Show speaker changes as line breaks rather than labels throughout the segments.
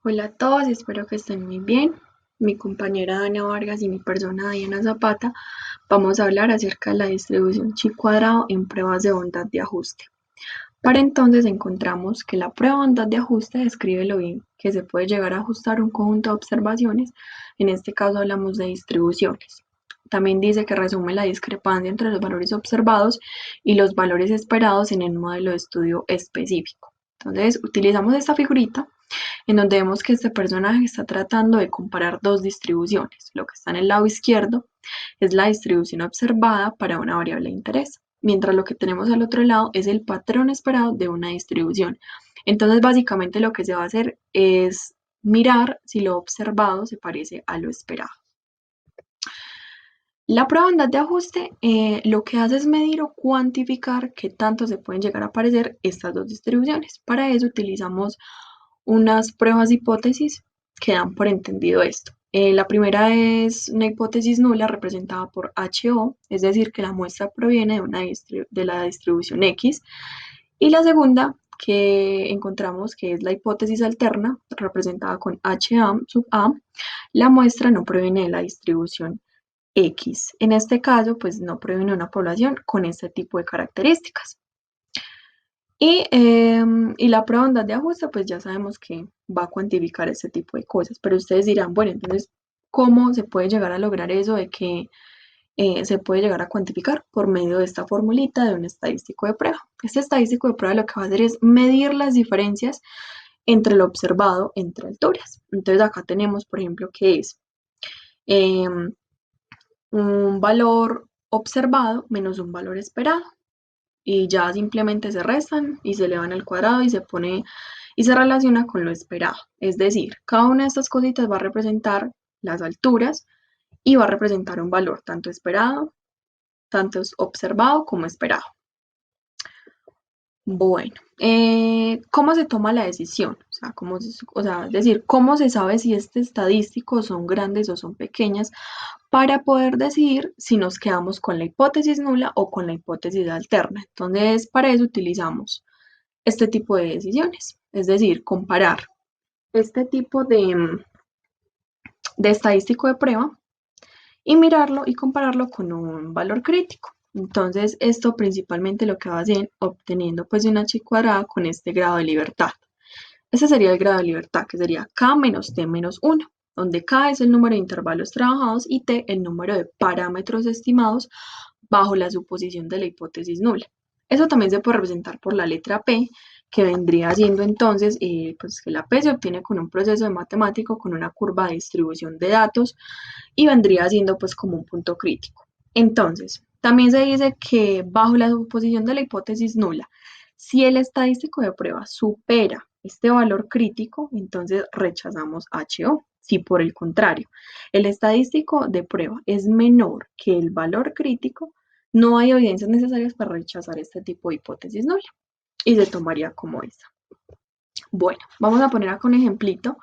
Hola a todos, espero que estén muy bien. Mi compañera Ana Vargas y mi persona Diana Zapata vamos a hablar acerca de la distribución chi cuadrado en pruebas de bondad de ajuste. Para entonces encontramos que la prueba de bondad de ajuste describe lo bien que se puede llegar a ajustar un conjunto de observaciones, en este caso hablamos de distribuciones. También dice que resume la discrepancia entre los valores observados y los valores esperados en el modelo de estudio específico. Entonces utilizamos esta figurita en donde vemos que este personaje está tratando de comparar dos distribuciones. Lo que está en el lado izquierdo es la distribución observada para una variable de interés, mientras lo que tenemos al otro lado es el patrón esperado de una distribución. Entonces, básicamente lo que se va a hacer es mirar si lo observado se parece a lo esperado. La prueba de bondad de ajuste lo que hace es medir o cuantificar qué tanto se pueden llegar a parecer estas dos distribuciones. Para eso utilizamos unas pruebas de hipótesis que dan por entendido esto. La primera es una hipótesis nula representada por HO, es decir, que la muestra proviene de la distribución X. Y la segunda que encontramos que es la hipótesis alterna, representada con HA sub A, la muestra no proviene de la distribución X. En este caso, pues no proviene de una población con este tipo de características. Y la prueba de bondad de ajuste, pues ya sabemos que va a cuantificar este tipo de cosas, pero ustedes dirán, bueno, entonces, ¿cómo se puede llegar a lograr eso de que se puede llegar a cuantificar? Por medio de esta formulita de un estadístico de prueba. Este estadístico de prueba lo que va a hacer es medir las diferencias entre lo observado entre alturas. Entonces acá tenemos, por ejemplo, que es un valor observado menos un valor esperado. Y ya simplemente se restan y se elevan al cuadrado y se relaciona con lo esperado. Es decir, cada una de estas cositas va a representar las alturas y va a representar un valor tanto esperado, tanto observado como esperado. Bueno, ¿cómo se toma la decisión? Es decir, ¿cómo se sabe si este estadístico son grandes o son pequeñas para poder decidir si nos quedamos con la hipótesis nula o con la hipótesis alterna? Entonces, para eso utilizamos este tipo de decisiones, es decir, comparar este tipo de estadístico de prueba y mirarlo y compararlo con un valor crítico. Entonces, esto principalmente lo que va a hacer obteniendo pues una chi cuadrada con este grado de libertad. Ese sería el grado de libertad, que sería k menos t menos 1, donde k es el número de intervalos trabajados y t el número de parámetros estimados bajo la suposición de la hipótesis nula. Eso también se puede representar por la letra P, que vendría siendo entonces pues que la P se obtiene con un proceso de matemático con una curva de distribución de datos y vendría siendo pues como un punto crítico. Entonces, también se dice que bajo la suposición de la hipótesis nula, si el estadístico de prueba supera este valor crítico, entonces rechazamos HO. Si por el contrario, el estadístico de prueba es menor que el valor crítico, no hay evidencias necesarias para rechazar este tipo de hipótesis nula y se tomaría como esa. Bueno, vamos a poner acá un ejemplito.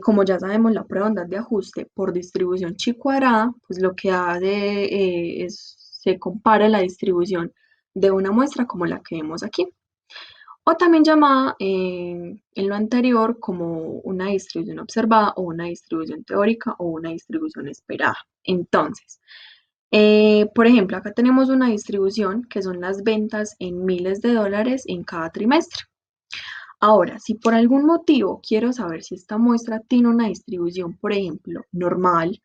Como ya sabemos, la prueba de bondad de ajuste por distribución chi cuadrada, pues lo que hace se compara la distribución de una muestra como la que vemos aquí, o también llamada en lo anterior como una distribución observada o una distribución teórica o una distribución esperada. Entonces, por ejemplo, acá tenemos una distribución que son las ventas en miles de dólares en cada trimestre. Ahora, si por algún motivo quiero saber si esta muestra tiene una distribución, por ejemplo, normal,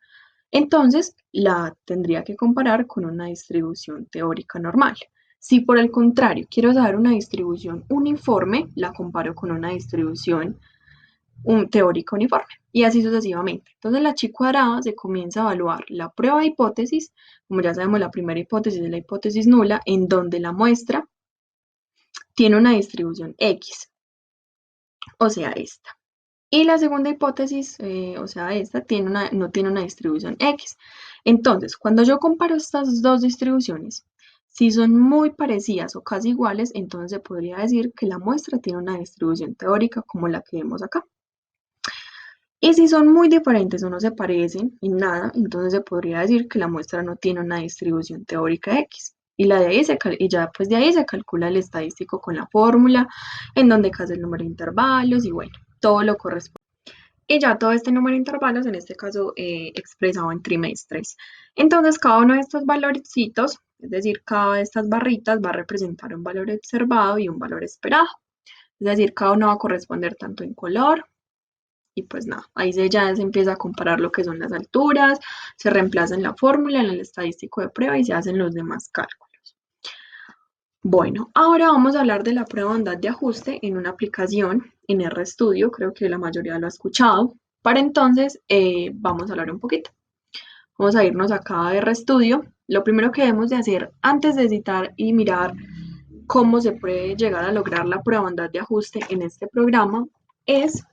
entonces la tendría que comparar con una distribución teórica normal. Si por el contrario quiero saber una distribución uniforme, la comparo con una distribución teórica uniforme y así sucesivamente. Entonces la chi cuadrada se comienza a evaluar la prueba de hipótesis, como ya sabemos la primera hipótesis es la hipótesis nula, en donde la muestra tiene una distribución X, o sea esta. Y la segunda hipótesis, o sea, esta no tiene una distribución X. Entonces, cuando yo comparo estas dos distribuciones, si son muy parecidas o casi iguales, entonces se podría decir que la muestra tiene una distribución teórica como la que vemos acá. Y si son muy diferentes o no se parecen en nada, entonces se podría decir que la muestra no tiene una distribución teórica X. Y, ya pues de ahí se calcula el estadístico con la fórmula, en donde cae el número de intervalos y bueno, todo lo corresponde. y ya todo este número de intervalos, en este caso expresado en trimestres. Entonces, cada uno de estos valorcitos, es decir, cada de estas barritas va a representar un valor observado y un valor esperado. Es decir, cada uno va a corresponder tanto en color y pues nada, ahí ya se empieza a comparar lo que son las alturas, se reemplaza en la fórmula, en el estadístico de prueba y se hacen los demás cálculos. Bueno, ahora vamos a hablar de la prueba de bondad de ajuste en una aplicación en RStudio, creo que la mayoría lo ha escuchado. Para entonces, vamos a hablar un poquito. Vamos a irnos acá a RStudio. Lo primero que debemos de hacer antes de editar y mirar cómo se puede llegar a lograr la prueba de bondad de ajuste en este programa es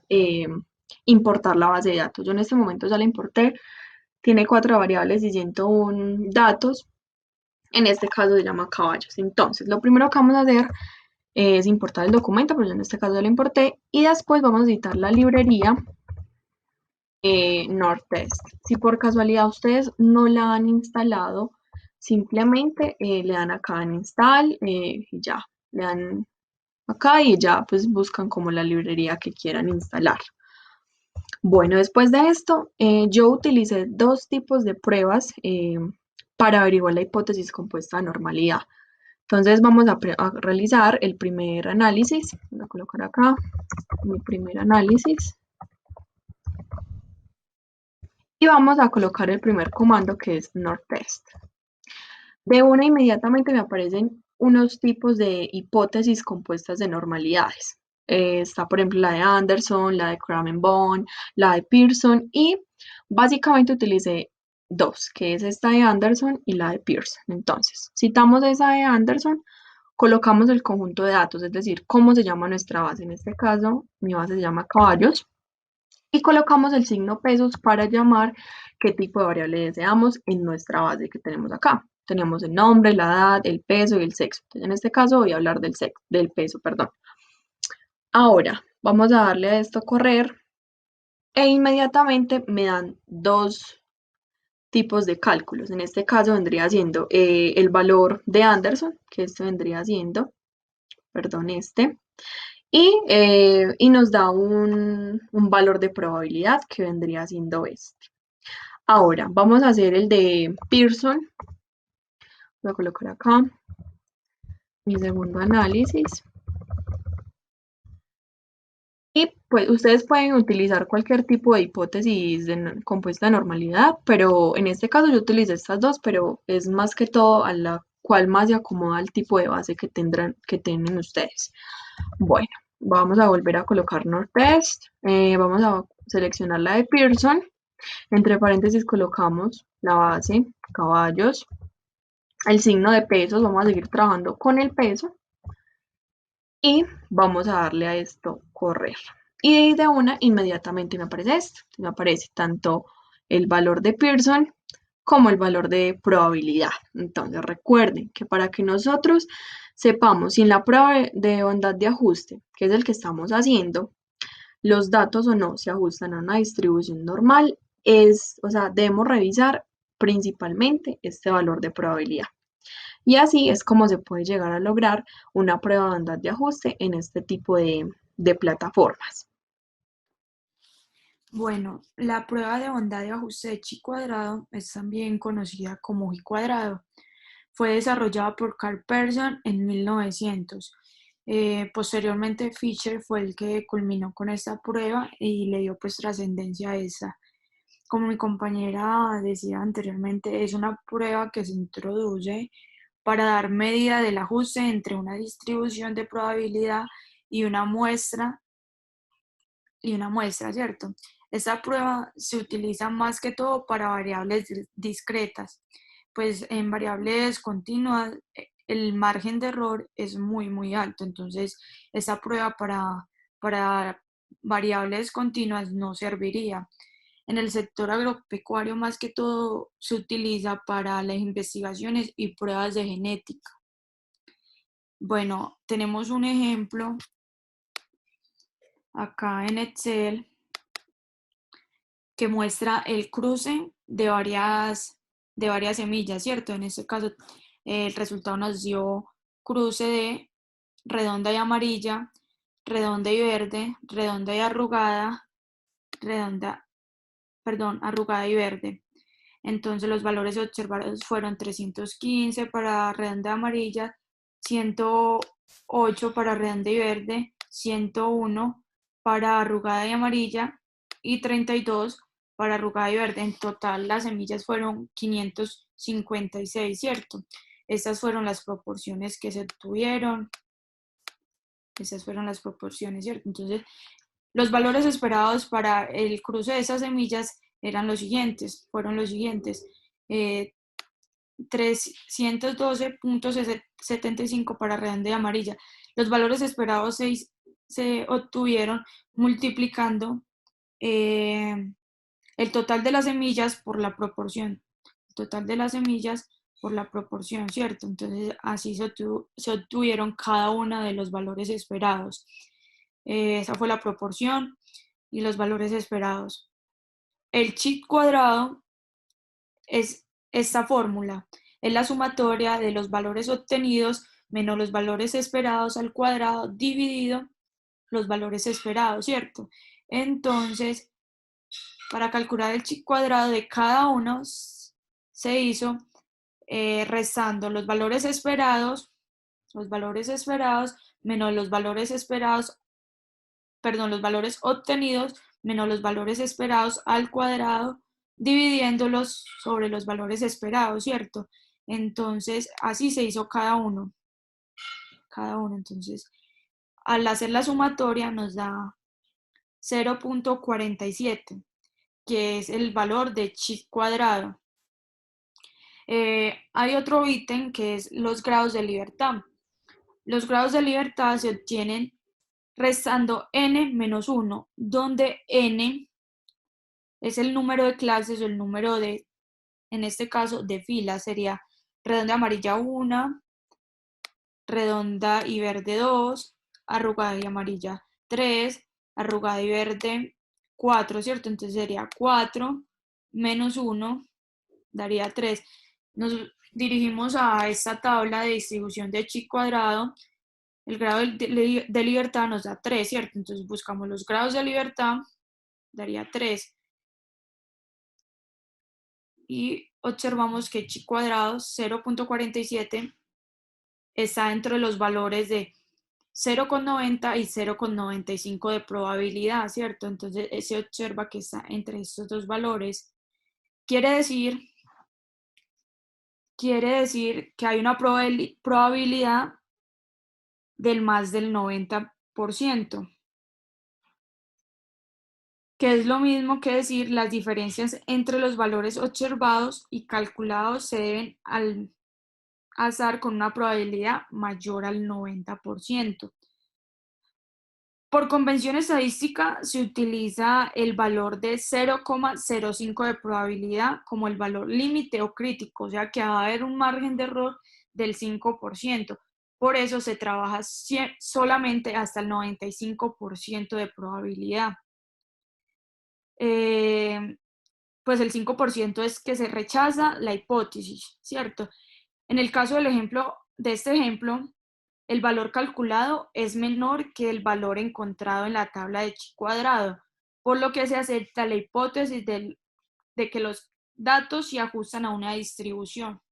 importar la base de datos. Yo en este momento ya la importé, tiene 4 variables y 101 datos. En este caso se llama caballos. Entonces, lo primero que vamos a hacer es importar el documento, pero yo en este caso ya lo importé, y después vamos a editar la librería Nortest. Si por casualidad ustedes no la han instalado, simplemente le dan acá en install y ya, le dan acá y ya pues buscan como la librería que quieran instalar. Bueno, después de esto, yo utilicé dos tipos de pruebas para averiguar la hipótesis compuesta de normalidad. Entonces vamos a realizar el primer análisis. Voy a colocar acá mi primer análisis. Y vamos a colocar el primer comando que es Nortest. De una inmediatamente me aparecen unos tipos de hipótesis compuestas de normalidades. Está por ejemplo la de Anderson, la de Cramen-Bond, la de Pearson y básicamente utilicé dos, que es esta de Anderson y la de Pearson. Entonces, citamos esa de Anderson, colocamos el conjunto de datos, es decir, cómo se llama nuestra base. En este caso, mi base se llama caballos. Y colocamos el signo pesos para llamar qué tipo de variable deseamos en nuestra base que tenemos acá. Tenemos el nombre, la edad, el peso y el sexo. Entonces, en este caso voy a hablar del peso, perdón. Ahora, vamos a darle a esto correr e inmediatamente me dan dos tipos de cálculos. En este caso vendría siendo el valor de Anderson, que esto vendría siendo, perdón, y nos da un valor de probabilidad que vendría siendo este. Ahora, vamos a hacer el de Pearson. Voy a colocar acá mi segundo análisis. Y pues ustedes pueden utilizar cualquier tipo de hipótesis compuesta de normalidad, pero en este caso yo utilicé estas dos, pero es más que todo a la cual más se acomoda al tipo de base que tienen ustedes. Bueno, vamos a volver a colocar Nortest, vamos a seleccionar la de Pearson, entre paréntesis colocamos la base, caballos, el signo de pesos, vamos a seguir trabajando con el peso y vamos a darle a esto correr. Y de una inmediatamente me aparece esto, me aparece tanto el valor de Pearson como el valor de probabilidad. Entonces recuerden que para que nosotros sepamos si en la prueba de bondad de ajuste, que es el que estamos haciendo, los datos o no se ajustan a una distribución normal, debemos revisar principalmente este valor de probabilidad. Y así es como se puede llegar a lograr una prueba de bondad de ajuste en este tipo de plataformas.
Bueno, la prueba de bondad de ajuste de chi cuadrado es también conocida como J cuadrado. Fue desarrollada por Carl Pearson en 1900. Posteriormente Fisher fue el que culminó con esta prueba y le dio pues trascendencia a esta. Como mi compañera decía anteriormente, es una prueba que se introduce para dar medida del ajuste entre una distribución de probabilidad y una muestra, ¿cierto? Esta prueba se utiliza más que todo para variables discretas, pues en variables continuas el margen de error es muy alto, entonces esta prueba para variables continuas no serviría. En el sector agropecuario más que todo se utiliza para las investigaciones y pruebas de genética. Bueno, tenemos un ejemplo acá en Excel que muestra el cruce de varias semillas, ¿cierto? En este caso, el resultado nos dio cruce de redonda y amarilla, redonda y verde, redonda y arrugada, redonda, perdón, arrugada y verde. Entonces los valores observados fueron 315 para redonda amarilla, 108 para redonda y verde, 101 para arrugada y amarilla y 32 para arrugada y verde. En total las semillas fueron 556, ¿cierto? Estas fueron las proporciones que se obtuvieron. Esas fueron las proporciones, ¿cierto? Entonces, los valores esperados para el cruce de esas semillas eran los siguientes, fueron los siguientes. 312.75 para redonda y amarilla. Los valores esperados se obtuvieron multiplicando el total de las semillas por la proporción. El total de las semillas por la proporción, ¿cierto? Entonces, así se obtuvieron cada uno de los valores esperados. Esa fue la proporción y los valores esperados. El chi cuadrado es esta fórmula. Es la sumatoria de los valores obtenidos menos los valores esperados al cuadrado dividido los valores esperados, ¿cierto? Entonces, para calcular el chi cuadrado de cada uno se hizo restando los valores esperados menos los valores esperados, perdón, los valores obtenidos menos los valores esperados al cuadrado, dividiéndolos sobre los valores esperados, ¿cierto? Entonces, así se hizo cada uno. Entonces, al hacer la sumatoria nos da 0.47, que es el valor de chi cuadrado. Hay otro ítem que es los grados de libertad. Los grados de libertad se obtienen restando n menos 1, donde n es el número de clases o el número de, en este caso, de filas. Sería redonda amarilla 1, redonda y verde 2, arrugada y amarilla 3, arrugada y verde 4, ¿cierto? Entonces sería 4 menos 1 daría 3. Nos dirigimos a esta tabla de distribución de chi cuadrado. El grado de libertad nos da 3, ¿cierto? Entonces buscamos los grados de libertad, daría 3. Y observamos que chi cuadrado 0.47 está dentro de los valores de 0,90 y 0,95 de probabilidad, ¿cierto? Entonces se observa que está entre estos dos valores. Quiere decir que hay una probabilidad del más del 90%, que es lo mismo que decir las diferencias entre los valores observados y calculados se deben al azar con una probabilidad mayor al 90%. Por convención estadística se utiliza el valor de 0,05 de probabilidad como el valor límite o crítico, o sea que va a haber un margen de error del 5%. Por eso se trabaja solamente hasta el 95% de probabilidad. Pues el 5% es que se rechaza la hipótesis, ¿cierto? En el caso de este ejemplo, el valor calculado es menor que el valor encontrado en la tabla de chi cuadrado, por lo que se acepta la hipótesis de que los datos se ajustan a una distribución.